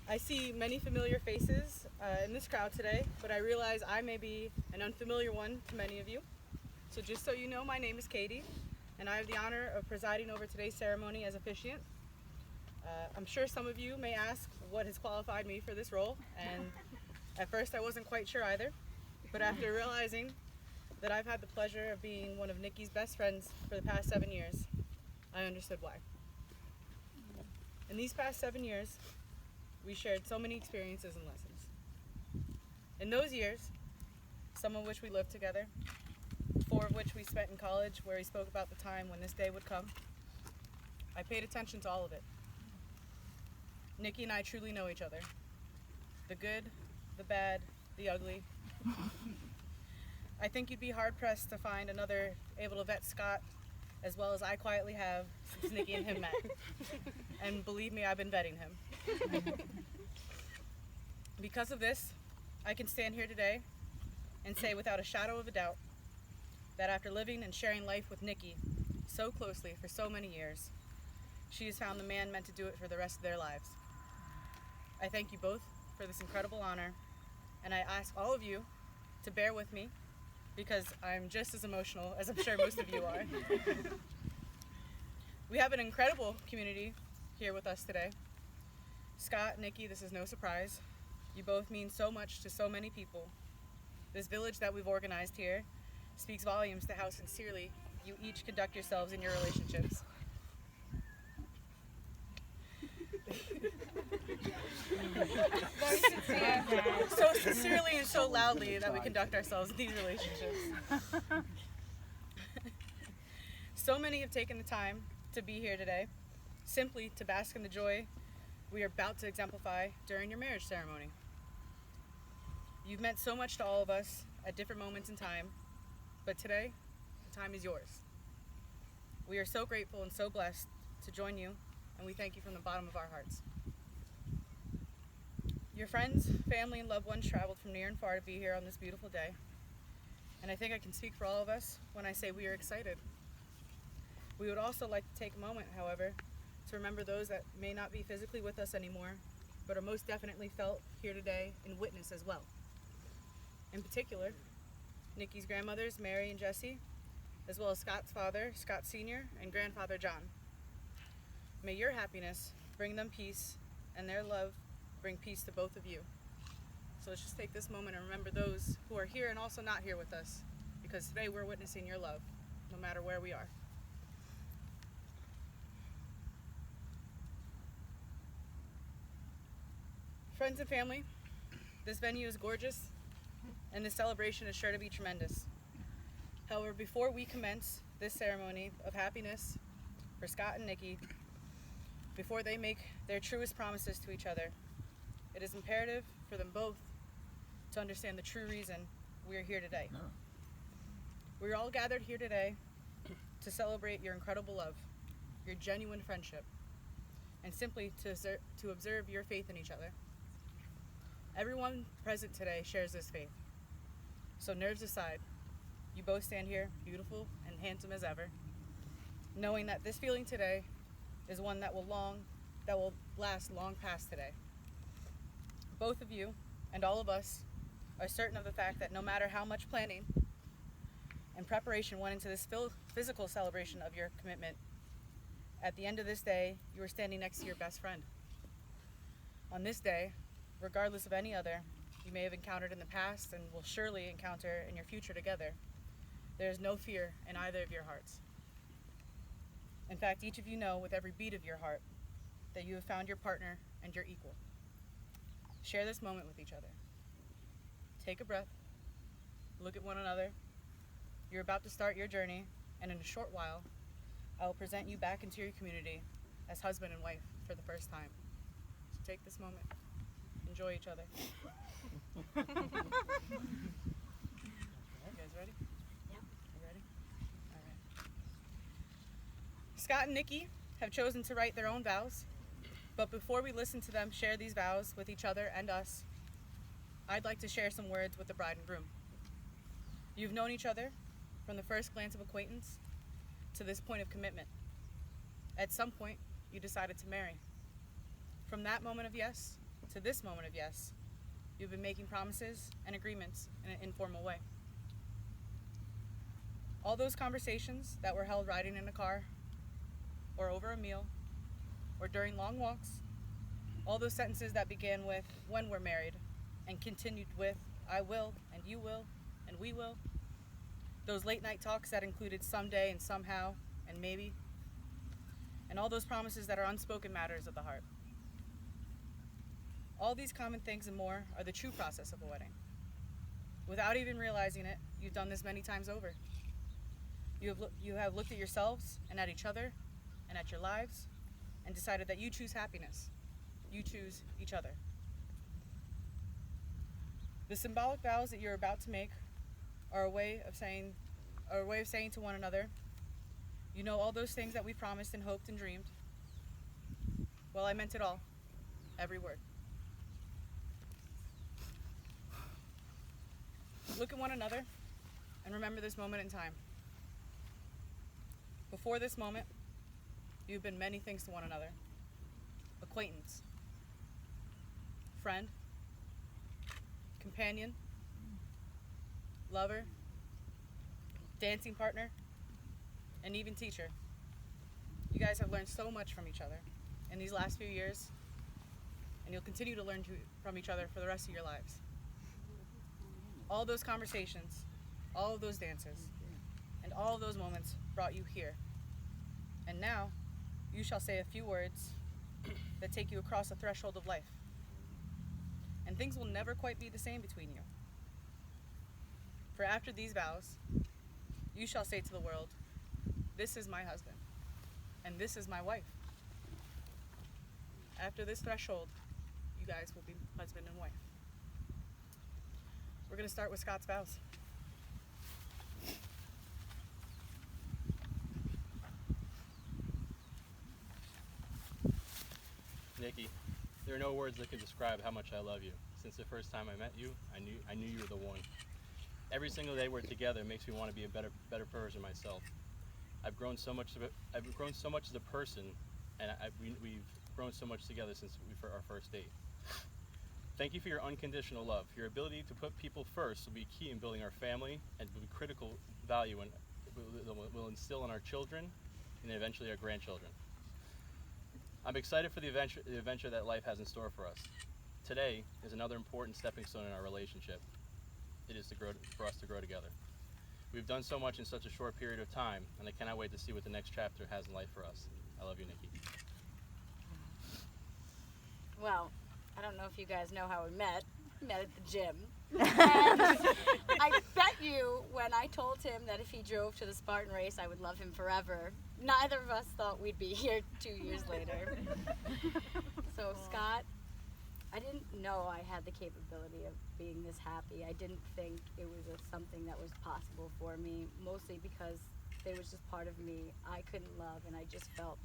I see many familiar faces in this crowd today, but I realize I may be an unfamiliar one to many of you. So just so you know, my name is Katie, and I have the honor of presiding over today's ceremony as officiant. I'm sure some of you may ask what has qualified me for this role, and at first I wasn't quite sure either, but after realizing that I've had the pleasure of being one of Nikki's best friends for the past 7 years, I understood why. In these past 7 years, we shared so many experiences and lessons. In those years, some of which we lived together, 4 of which we spent in college where we spoke about the time when this day would come, I paid attention to all of it. Nikki and I truly know each other. The good, the bad, the ugly. I think you'd be hard-pressed to find another able to vet Scott as well as I quietly have since Nikki and him met. And believe me, I've been vetting him. Because of this, I can stand here today and say without a shadow of a doubt that after living and sharing life with Nikki so closely for so many years, she has found the man meant to do it for the rest of their lives. I thank you both for this incredible honor, and I ask all of you to bear with me because I'm just as emotional as I'm sure most of you are. We have an incredible community here with us today. Scott, Nikki, this is no surprise. You both mean so much to so many people. This village that we've organized here speaks volumes to how sincerely you each conduct yourselves in your relationships. Very sincere. So sincerely and so loudly that we conduct ourselves in these relationships. So many have taken the time to be here today, simply to bask in the joy we are about to exemplify during your marriage ceremony. You've meant so much to all of us at different moments in time, but today, the time is yours. We are so grateful and so blessed to join you, and we thank you from the bottom of our hearts. Your friends, family, and loved ones traveled from near and far to be here on this beautiful day, and I think I can speak for all of us when I say we are excited. We would also like to take a moment, however, to remember those that may not be physically with us anymore, but are most definitely felt here today and witness as well. In particular, Nikki's grandmothers, Mary and Jesse, as well as Scott's father, Scott Sr., and grandfather, John. May your happiness bring them peace, and their love bring peace to both of you. So let's just take this moment and remember those who are here and also not here with us, because today we're witnessing your love, no matter where we are. Friends and family, this venue is gorgeous, and this celebration is sure to be tremendous. However, before we commence this ceremony of happiness for Scott and Nikki, before they make their truest promises to each other, it is imperative for them both to understand the true reason we are here today. We are all gathered here today to celebrate your incredible love, your genuine friendship, and simply to observe your faith in each other. Everyone present today shares this faith. So nerves aside, you both stand here beautiful and handsome as ever, knowing that this feeling today is one that will last long past today. Both of you and all of us are certain of the fact that no matter how much planning and preparation went into this physical celebration of your commitment, at the end of this day, you are standing next to your best friend. On this day, regardless of any other you may have encountered in the past and will surely encounter in your future together, there is no fear in either of your hearts. In fact, each of you know with every beat of your heart that you have found your partner and your equal. Share this moment with each other. Take a breath, look at one another. You're about to start your journey, and in a short while, I will present you back into your community as husband and wife for the first time. So take this moment. Enjoy each other. You guys ready? Yeah. You ready? All right. Scott and Nikki have chosen to write their own vows, but before we listen to them share these vows with each other and us, I'd like to share some words with the bride and groom. You've known each other from the first glance of acquaintance to this point of commitment. At some point, you decided to marry. From that moment of yes to this moment of yes, you've been making promises and agreements in an informal way. All those conversations that were held riding in a car, or over a meal, or during long walks, all those sentences that began with, when we're married, and continued with, I will, and you will, and we will. Those late night talks that included someday and somehow, and maybe. And all those promises that are unspoken matters of the heart. All these common things and more are the true process of a wedding. Without even realizing it, you've done this many times over. You have looked at yourselves and at each other and at your lives and decided that you choose happiness. You choose each other. The symbolic vows that you're about to make are a way of saying to one another, you know all those things that we promised and hoped and dreamed. Well, I meant it all, every word. Look at one another and remember this moment in time. Before this moment, you've been many things to one another. Acquaintance, friend, companion, lover, dancing partner, and even teacher. You guys have learned so much from each other in these last few years, and you'll continue to learn from each other for the rest of your lives. All those conversations, all of those dances, and all of those moments brought you here. And now, you shall say a few words that take you across the threshold of life. And things will never quite be the same between you. For after these vows, you shall say to the world, this is my husband, and this is my wife. After this threshold, you guys will be husband and wife. We're going to start with Scott's vows. Nikki, there are no words that can describe how much I love you. Since the first time I met you, I knew you were the one. Every single day we're together makes me want to be a better person myself. I've grown so much as a person, and we've grown so much together since for our first date. Thank you for your unconditional love. Your ability to put people first will be key in building our family and will be critical value and will instill in our children and eventually our grandchildren. I'm excited for the adventure that life has in store for us. Today is another important stepping stone in our relationship. It is for us to grow together. We've done so much in such a short period of time, and I cannot wait to see what the next chapter has in life for us. I love you, Nikki. Well, I don't know if you guys know how we met. We met at the gym. And I bet you when I told him that if he drove to the Spartan race, I would love him forever. Neither of us thought we'd be here 2 years later. So Scott, I didn't know I had the capability of being this happy. I didn't think it was something that was possible for me, mostly because it was just part of me I couldn't love, and I just felt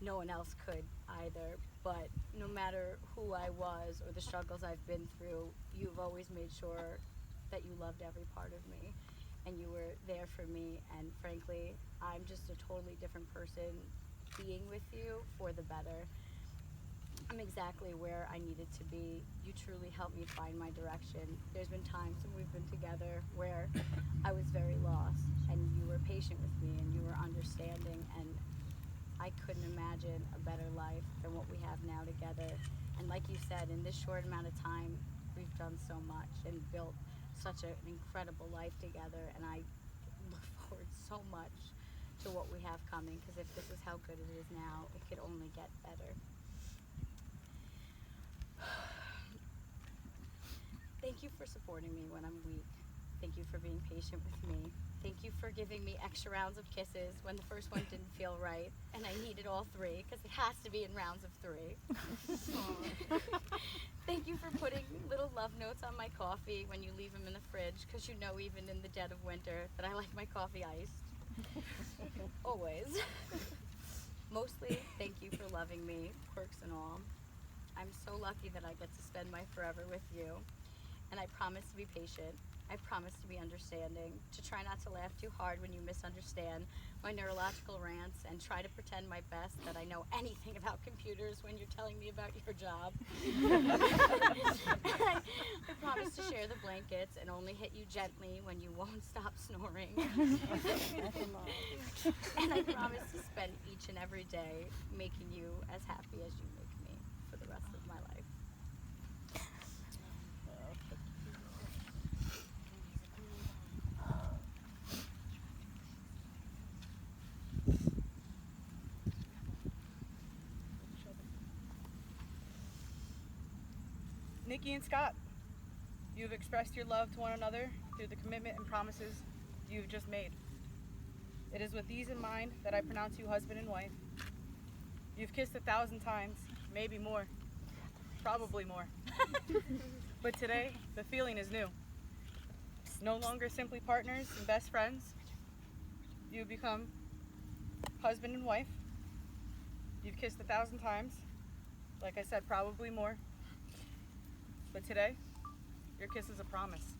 no one else could either. But no matter who I was or the struggles I've been through, you've always made sure that you loved every part of me and you were there for me. And frankly, I'm just a totally different person being with you for the better. I'm exactly where I needed to be. You truly helped me find my direction. There's been times when we've been together where I was very lost, and you were patient with me and you were understanding, and I couldn't imagine a better life than what we have now together. And like you said, in this short amount of time, we've done so much and built such an incredible life together, and I look forward so much to what we have coming, because if this is how good it is now, it could only get better. Thank you for supporting me when I'm weak. Thank you for being patient with me. Thank you for giving me extra rounds of kisses when the first one didn't feel right, and I needed all three, because it has to be in rounds of 3. Thank you for putting little love notes on my coffee when you leave them in the fridge, because you know even in the dead of winter that I like my coffee iced. Always. Mostly, thank you for loving me, quirks and all. I'm so lucky that I get to spend my forever with you, and I promise to be patient I promise to be understanding, to try not to laugh too hard when you misunderstand my neurological rants, and try to pretend my best that I know anything about computers when you're telling me about your job. I promise to share the blankets and only hit you gently when you won't stop snoring. And I promise to spend each and every day making you as happy as you make me for the rest of my life. Nikki and Scott, you have expressed your love to one another through the commitment and promises you've just made. It is with these in mind that I pronounce you husband and wife. You've kissed 1,000 times, maybe more, probably more. But today, the feeling is new. No longer simply partners and best friends. You've become husband and wife. You've kissed 1,000 times, like I said, probably more. But today, your kiss is a promise.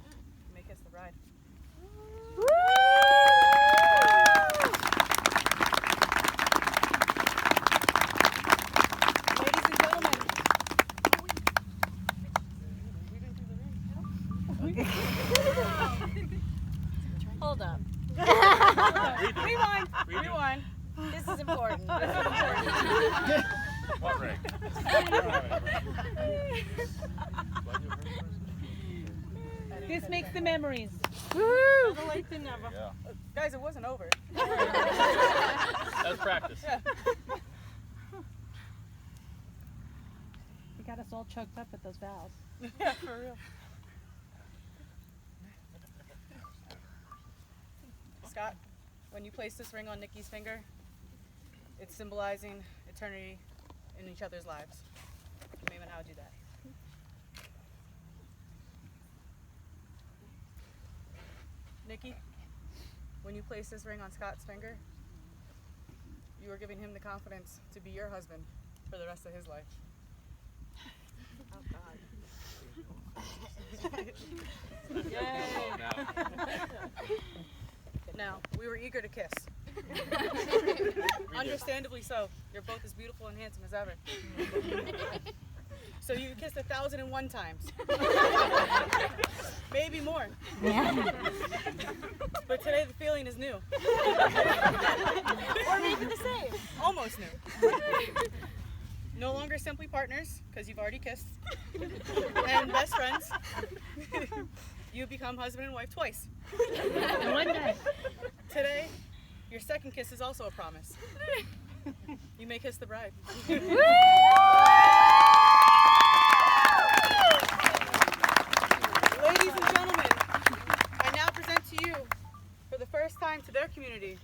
You may kiss the bride. Ladies and gentlemen. Hold up. Rewind. Rewind. This is important. What ring? This makes the memories. Better late than never. Yeah. Guys, it wasn't over. That was practice. Yeah. You got us all choked up with those vows. Yeah, for real. Scott, when you place this ring on Nikki's finger, it's symbolizing eternity in each other's lives. Maybe now do that. Nikki, when you place this ring on Scott's finger, you are giving him the confidence to be your husband for the rest of his life. Oh God. Now, we were eager to kiss. Understandably so. You're both as beautiful and handsome as ever. So you kissed 1,001 times. Maybe more. But today the feeling is new. Or maybe the same. Almost new. No longer simply partners, because you've already kissed. And best friends. You've become husband and wife twice. One night. Today, your second kiss is also a promise. You may kiss the bride. Ladies and gentlemen, I now present to you, for the first time to their community,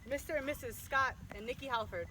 Mr. and Mrs. Scott and Nikki Halford.